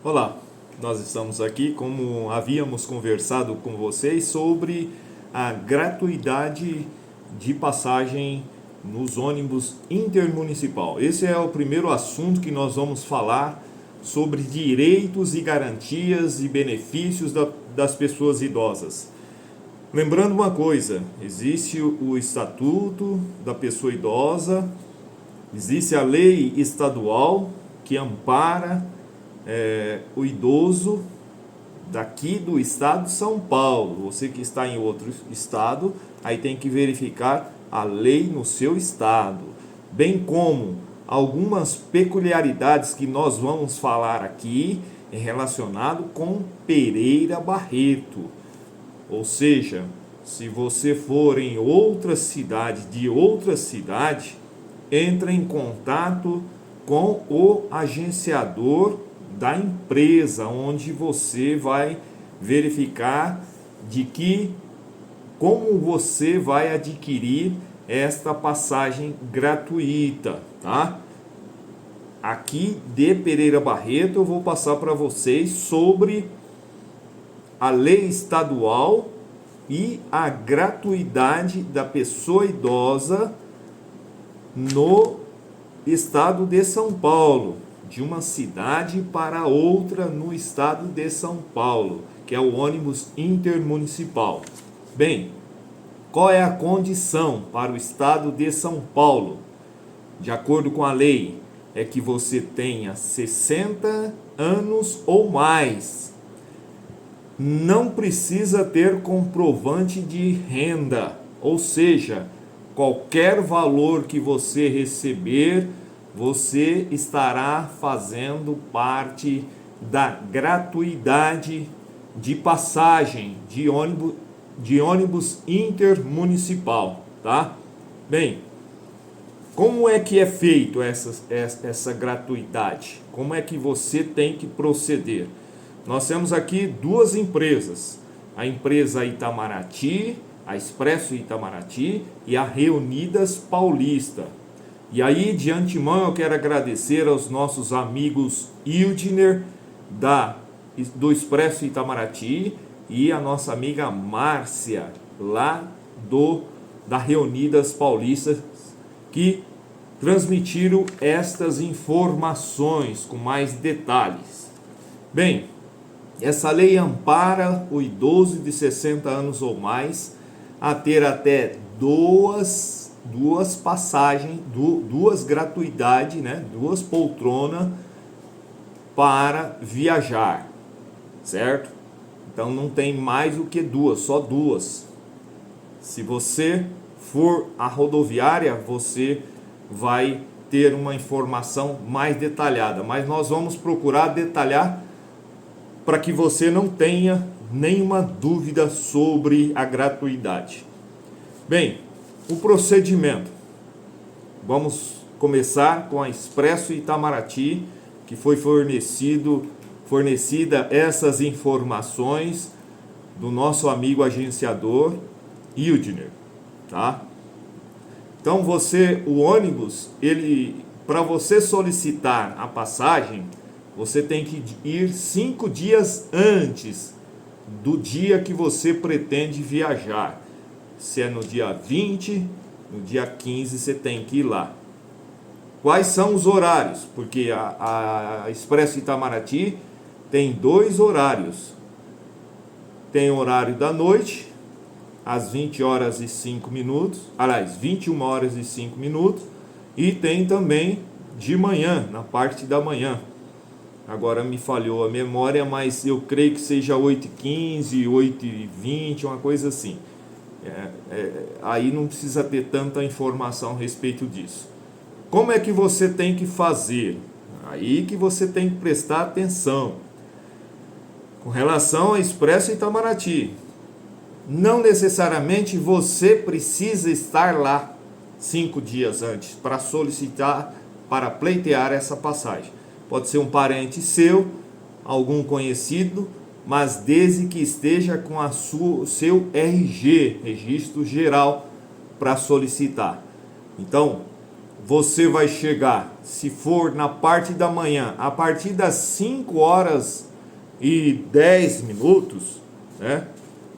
Olá, nós estamos aqui, como havíamos conversado com vocês, sobre a gratuidade de passagem nos ônibus intermunicipal. Esse é o primeiro assunto que nós vamos falar sobre direitos e garantias e benefícios das pessoas idosas. Lembrando uma coisa, existe o Estatuto da Pessoa Idosa, existe a lei estadual que ampara o idoso daqui do estado de São Paulo. Você que está em outro estado, aí tem que verificar a lei no seu estado, bem como algumas peculiaridades que nós vamos falar aqui relacionado com Pereira Barreto. Ou seja, se você for em outra cidade, entre em contato com o agenciador da empresa, onde você vai verificar como você vai adquirir esta passagem gratuita, tá? Aqui de Pereira Barreto eu vou passar para vocês sobre a lei estadual e a gratuidade da pessoa idosa no estado de São Paulo, de uma cidade para outra no estado de São Paulo, que é o ônibus intermunicipal. Bem, qual é a condição para o estado de São Paulo? De acordo com a lei, é que você tenha 60 anos ou mais. Não precisa ter comprovante de renda, ou seja, qualquer valor que você receber, você estará fazendo parte da gratuidade de passagem de ônibus intermunicipal, tá? Bem, como é que é feito essa gratuidade? Como é que você tem que proceder? Nós temos aqui duas empresas, a empresa Itamaraty, a Expresso Itamaraty e a Reunidas Paulista. E aí, de antemão, eu quero agradecer aos nossos amigos Hildner, do Expresso Itamaraty, e a nossa amiga Márcia, lá da Reunidas Paulista, que transmitiram estas informações com mais detalhes. Bem, essa lei ampara o idoso de 60 anos ou mais a ter até duas passagens, duas gratuidades, né? Duas poltronas para viajar, certo? Então não tem mais do que duas, só duas. Se você for à rodoviária, você vai ter uma informação mais detalhada, mas nós vamos procurar detalhar para que você não tenha nenhuma dúvida sobre a gratuidade. Bem, o procedimento. Vamos começar com a Expresso Itamaraty, que foi fornecida essas informações do nosso amigo agenciador Hildner, tá? Então o ônibus, para você solicitar a passagem, você tem que ir 5 dias antes do dia que você pretende viajar. Se é no dia 20, no dia 15 você tem que ir lá. Quais são os horários? Porque a Expresso Itamaraty tem 2 horários. Tem o horário da noite, às 20 horas e 5 minutos, aliás, 21 horas e 5 minutos, e tem também de manhã, na parte da manhã. Agora me falhou a memória, mas eu creio que seja 8h15, 8h20, uma coisa assim. Aí não precisa ter tanta informação a respeito disso. Como é que você tem que fazer? Aí que você tem que prestar atenção. Com relação ao Expresso Itamaraty, não necessariamente você precisa estar lá 5 dias antes para solicitar, para pleitear essa passagem. Pode ser um parente seu, algum conhecido, mas desde que esteja com o seu RG, registro geral, para solicitar. Então, você vai chegar, se for na parte da manhã, a partir das 5 horas e 10 minutos, né,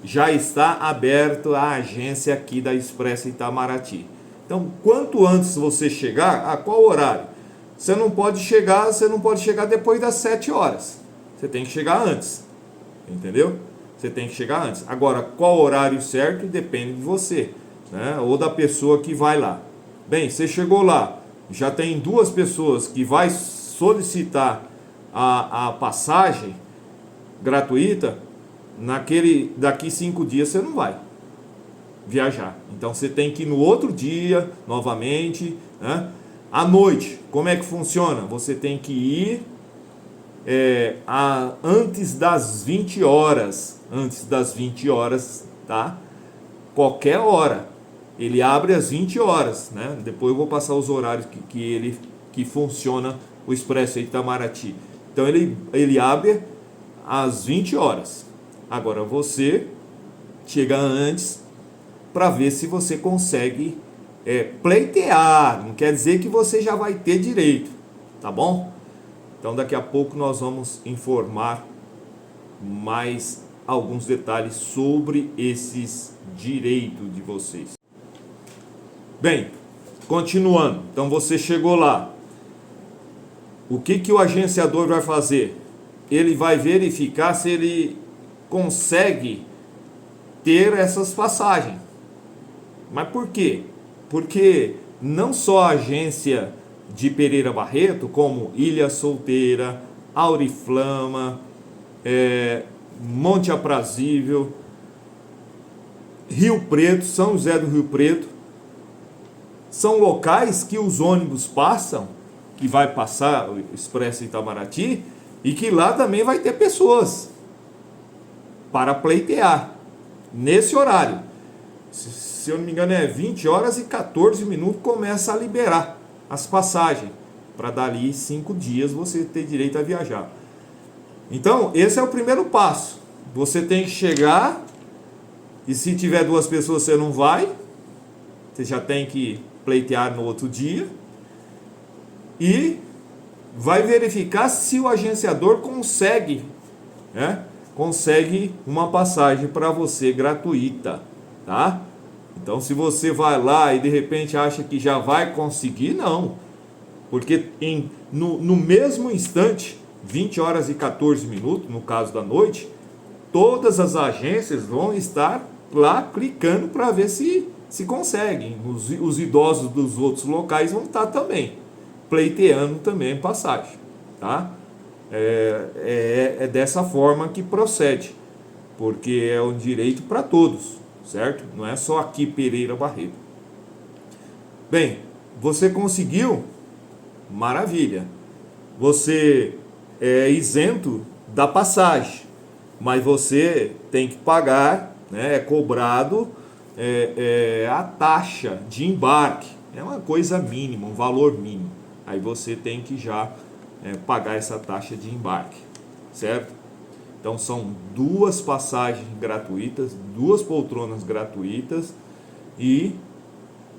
já está aberto a agência aqui da Expresso Itamaraty. Então, quanto antes você chegar, a qual horário? Você não pode chegar depois das 7 horas. Você tem que chegar antes. Entendeu? Você tem que chegar antes. Agora, qual horário certo depende de você, né? Ou da pessoa que vai lá. Bem, você chegou lá, já tem 2 pessoas que vai solicitar a passagem gratuita, daqui 5 dias você não vai viajar. Então você tem que ir no outro dia, novamente, né? À noite, como é que funciona? Você tem que ir antes das 20 horas. Antes das 20 horas, tá? Qualquer hora. Ele abre às 20 horas, né? Depois eu vou passar os horários que funciona o Expresso Itamaraty. Então ele abre às 20 horas. Agora você chega antes para ver se você consegue pleitear. Não quer dizer que você já vai ter direito, tá bom? Então daqui a pouco nós vamos informar mais alguns detalhes sobre esses direitos de vocês. Bem, continuando. Então você chegou lá. O que o agenciador vai fazer? Ele vai verificar se ele consegue ter essas passagens. Mas por quê? Porque não só a agência de Pereira Barreto, como Ilha Solteira, Auriflama, Monte Aprazível, Rio Preto, São José do Rio Preto, são locais que os ônibus passam, que vai passar o Expresso Itamaraty, e que lá também vai ter pessoas para pleitear nesse horário. Se eu não me engano é 20 horas e 14 minutos começa a liberar as passagens, para dali 5 dias você ter direito a viajar. Então esse é o primeiro passo. Você tem que chegar, e se tiver 2 pessoas você não vai, você já tem que pleitear no outro dia, e vai verificar se o agenciador consegue, né? Consegue uma passagem para você gratuita, tá? Então se você vai lá e de repente acha que já vai conseguir, não. Porque no mesmo instante, 20 horas e 14 minutos, no caso da noite, todas as agências vão estar lá clicando para ver se conseguem. Os idosos dos outros locais vão estar também pleiteando também passagem, tá? É dessa forma que procede, porque é um direito para todos, certo? Não é só aqui Pereira Barreto. Bem, você conseguiu? Maravilha. Você é isento da passagem, mas você tem que pagar, né? É cobrado a taxa de embarque. É uma coisa mínima, um valor mínimo. Aí você tem que já pagar essa taxa de embarque, certo? Então são 2 passagens gratuitas, 2 poltronas gratuitas, e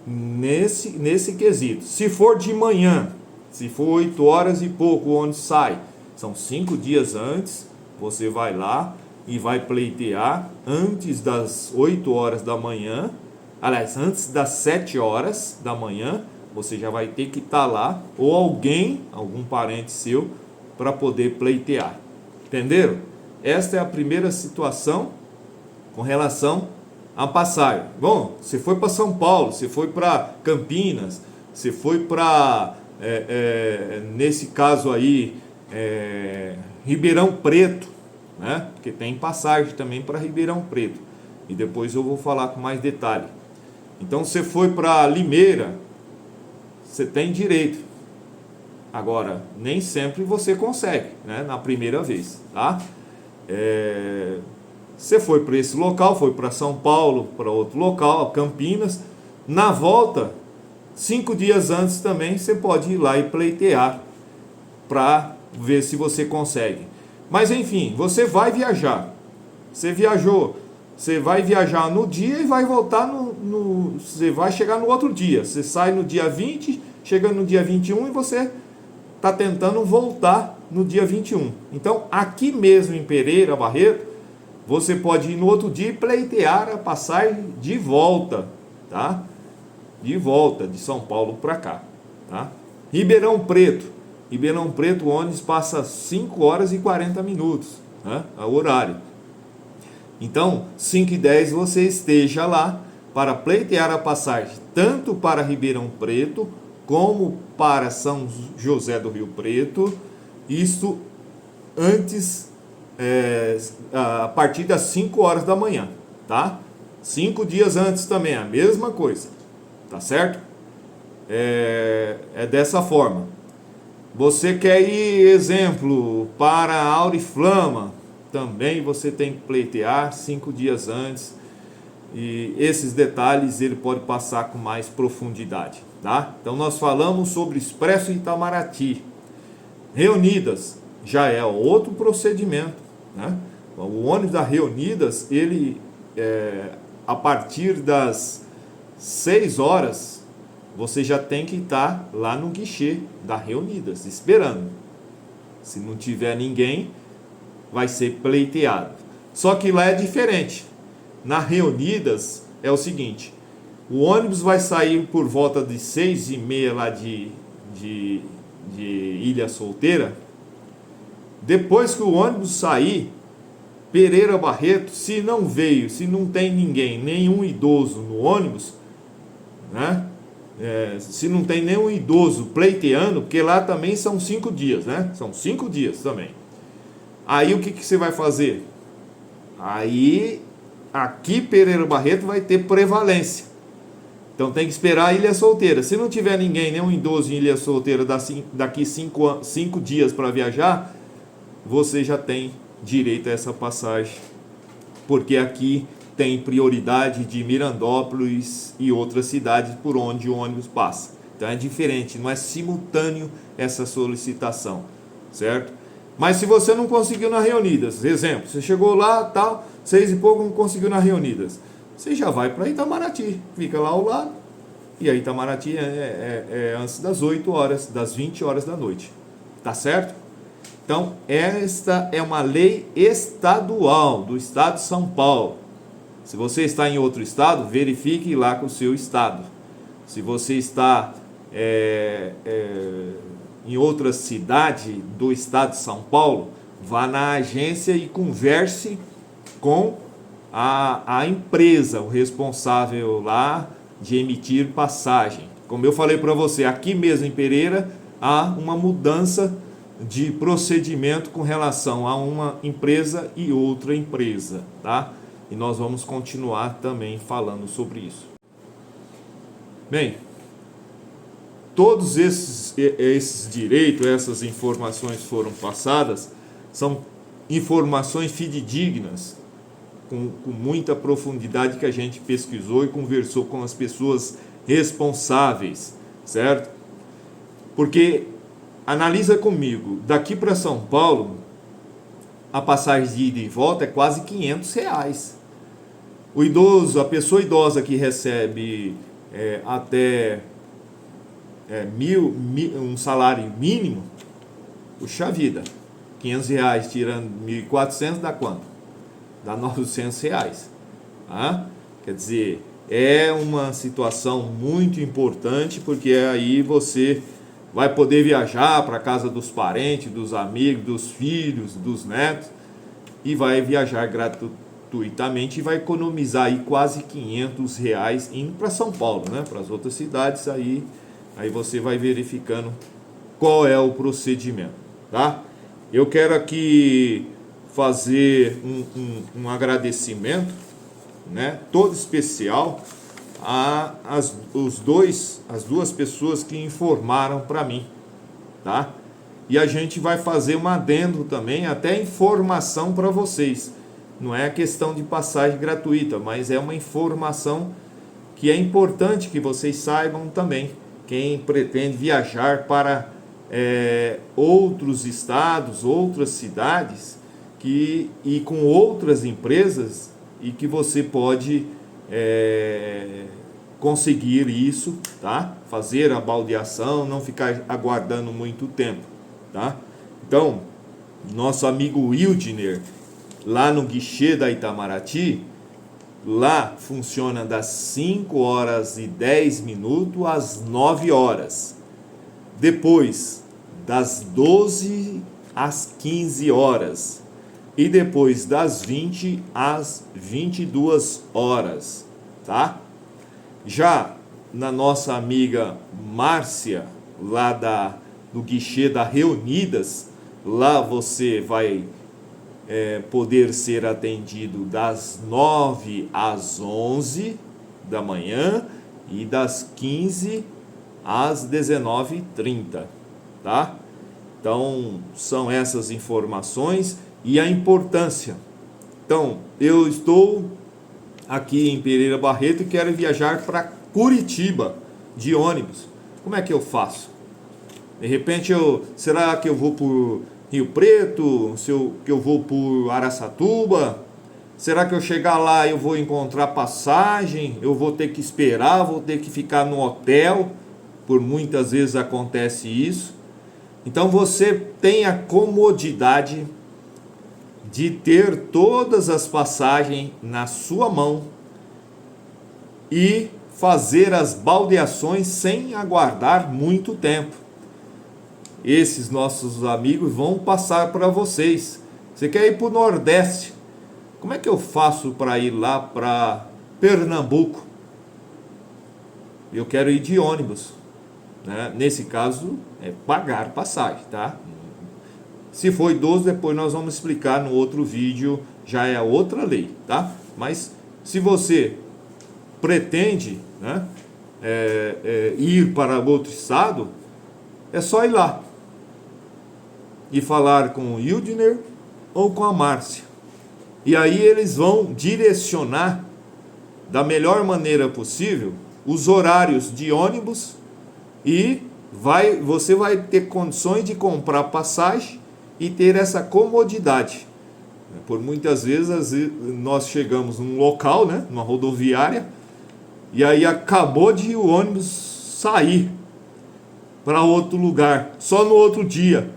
nesse quesito, se for de manhã, se for 8 horas e pouco onde sai, são 5 dias antes, você vai lá e vai pleitear antes das 8 horas da manhã, aliás, antes das 7 horas da manhã, você já vai ter que estar lá, ou algum parente seu, para poder pleitear. Entenderam? Esta é a primeira situação com relação à passagem. Bom, você foi para São Paulo, você foi para Campinas, você foi para, nesse caso aí, Ribeirão Preto, né? Porque tem passagem também para Ribeirão Preto. E depois eu vou falar com mais detalhe. Então você foi para Limeira, você tem direito. Agora, nem sempre você consegue, né? Na primeira vez, tá? Você foi para esse local, foi para São Paulo, para outro local, Campinas. Na volta, 5 dias antes também, você pode ir lá e pleitear para ver se você consegue. Mas enfim, você vai viajar. Você viajou, você vai viajar no dia e vai voltar você vai chegar no outro dia. Você sai no dia 20 chega no dia 21 e você está tentando voltar no dia 21. Então, aqui mesmo em Pereira Barreto, você pode ir no outro dia e pleitear a passagem de volta, tá? De volta de São Paulo para cá, tá? Ribeirão Preto, o ônibus passa 5 horas e 40 minutos, né? É o horário. Então, 5h10 você esteja lá para pleitear a passagem tanto para Ribeirão Preto como para São José do Rio Preto, isso antes, a partir das 5 horas da manhã, tá? 5 dias antes também, a mesma coisa, tá certo? É dessa forma. Você quer ir, exemplo, para Auriflama, também você tem que pleitear 5 dias antes, e esses detalhes ele pode passar com mais profundidade, tá? Então nós falamos sobre Expresso Itamaraty. Reunidas já é outro procedimento, né? O ônibus da Reunidas, ele a partir das 6 horas você já tem que estar lá no guichê da Reunidas esperando. Se não tiver ninguém, vai ser pleiteado. Só que lá é diferente. Na Reunidas é o seguinte: o ônibus vai sair por volta de 6h30 lá de Ilha Solteira. Depois que o ônibus sair, Pereira Barreto, se não tem ninguém, nenhum idoso no ônibus, né? Se não tem nenhum idoso pleiteando, porque lá também são 5 dias, né? São 5 dias também. Aí o que você vai fazer? Aí, aqui Pereira Barreto vai ter prevalência. Então tem que esperar a Ilha Solteira. Se não tiver ninguém, nenhum idoso em Ilha Solteira daqui 5 dias para viajar, você já tem direito a essa passagem. Porque aqui tem prioridade de Mirandópolis e outras cidades por onde o ônibus passa. Então é diferente, não é simultâneo essa solicitação, certo? Mas se você não conseguiu na Reunidas, exemplo, você chegou lá, tal, 6 e pouco, não conseguiu na Reunidas, você já vai para Itamaraty, fica lá ao lado, e a Itamaraty é antes das 8 horas, das 20 horas da noite, tá certo? Então, esta é uma lei estadual do estado de São Paulo. Se você está em outro estado, verifique lá com o seu estado. Se você está em outra cidade do estado de São Paulo, vá na agência e converse com a empresa, o responsável lá de emitir passagem. Como eu falei para você, aqui mesmo em Pereira, há uma mudança de procedimento com relação a uma empresa e outra empresa, tá? E nós vamos continuar também falando sobre isso. Bem, todos esses direitos, essas informações foram passadas, são informações fidedignas, com muita profundidade que a gente pesquisou e conversou com as pessoas responsáveis, certo? Porque, analisa comigo, daqui para São Paulo, a passagem de ida e volta é quase R$500. O idoso, a pessoa idosa que recebe até um salário mínimo, puxa vida, R$500 tirando 1.400 dá quanto? Dá R$900. Tá? Quer dizer, é uma situação muito importante, porque aí você vai poder viajar para a casa dos parentes, dos amigos, dos filhos, dos netos, e vai viajar gratuitamente e vai economizar aí quase R$500 indo para São Paulo, né? Para as outras cidades, aí você vai verificando qual é o procedimento, tá? Eu quero aqui fazer um agradecimento, né, todo especial as duas pessoas que informaram para mim, tá? E a gente vai fazer um adendo também, até informação para vocês. Não é questão de passagem gratuita, mas é uma informação que é importante que vocês saibam também. Quem pretende viajar para outros estados, outras cidades, e com outras empresas, e que você pode conseguir isso, tá? Fazer a baldeação, não ficar aguardando muito tempo, tá? Então, nosso amigo Wildner, lá no guichê da Itamaraty, lá funciona das 5 horas e 10 minutos às 9 horas. Depois, das 12 às 15 horas. E depois das 20 às 22 horas, tá? Já na nossa amiga Márcia, lá do guichê da Reunidas, lá você vai poder ser atendido das 9 às 11 da manhã e das 15 às 19h30, tá? Então, são essas informações e a importância. Então, eu estou aqui em Pereira Barreto e quero viajar para Curitiba de ônibus. Como é que eu faço? De repente, será que eu vou por Rio Preto? Que eu vou por Araçatuba? Será que eu chegar lá eu vou encontrar passagem? Eu vou ter que esperar, vou ter que ficar no hotel? Por muitas vezes acontece isso. Então você tem a comodidade de ter todas as passagens na sua mão e fazer as baldeações sem aguardar muito tempo. Esses nossos amigos vão passar para vocês. Você quer ir para o Nordeste? Como é que eu faço para ir lá para Pernambuco? Eu quero ir de ônibus, né? Nesse caso é pagar passagem, tá? Se for idoso, depois nós vamos explicar no outro vídeo, já é outra lei, tá? Mas se você pretende, né, ir para outro estado, é só ir lá e falar com o Wildner ou com a Márcia. E aí eles vão direcionar da melhor maneira possível os horários de ônibus e você vai ter condições de comprar passagem e ter essa comodidade. Por muitas vezes nós chegamos num local, né, numa rodoviária, e aí acabou de o ônibus sair para outro lugar, só no outro dia,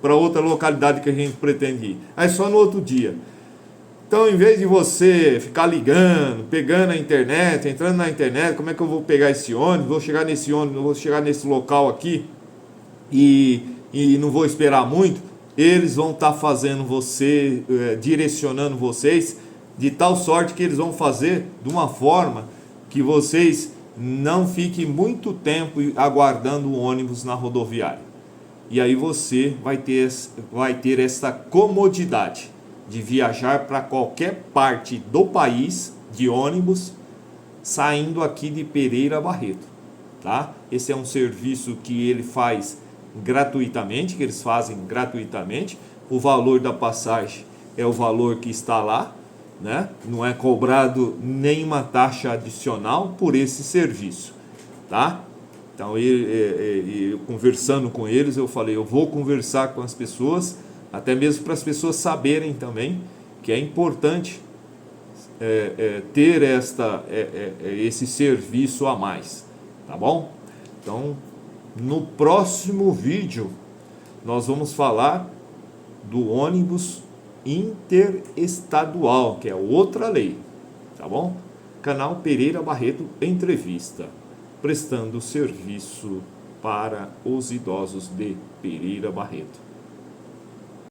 para outra localidade que a gente pretende ir. Aí só no outro dia. Então, em vez de você ficar ligando, pegando a internet, entrando na internet, como é que eu vou pegar esse ônibus, vou chegar nesse ônibus, vou chegar nesse local aqui e não vou esperar muito, eles vão estar fazendo você, direcionando vocês, de tal sorte que eles vão fazer de uma forma que vocês não fiquem muito tempo aguardando o ônibus na rodoviária. E aí você vai ter essa comodidade de viajar para qualquer parte do país de ônibus, saindo aqui de Pereira Barreto, tá? Esse é um serviço que ele faz gratuitamente, que eles fazem gratuitamente. O valor da passagem é o valor que está lá, né? Não é cobrado nenhuma taxa adicional por esse serviço, tá? Então, eu conversando com eles, eu falei, eu vou conversar com as pessoas, até mesmo para as pessoas saberem também que é importante ter esse serviço a mais, tá bom? Então, no próximo vídeo, nós vamos falar do ônibus interestadual, que é outra lei, tá bom? Canal Pereira Barreto Entrevista, prestando serviço para os idosos de Pereira Barreto.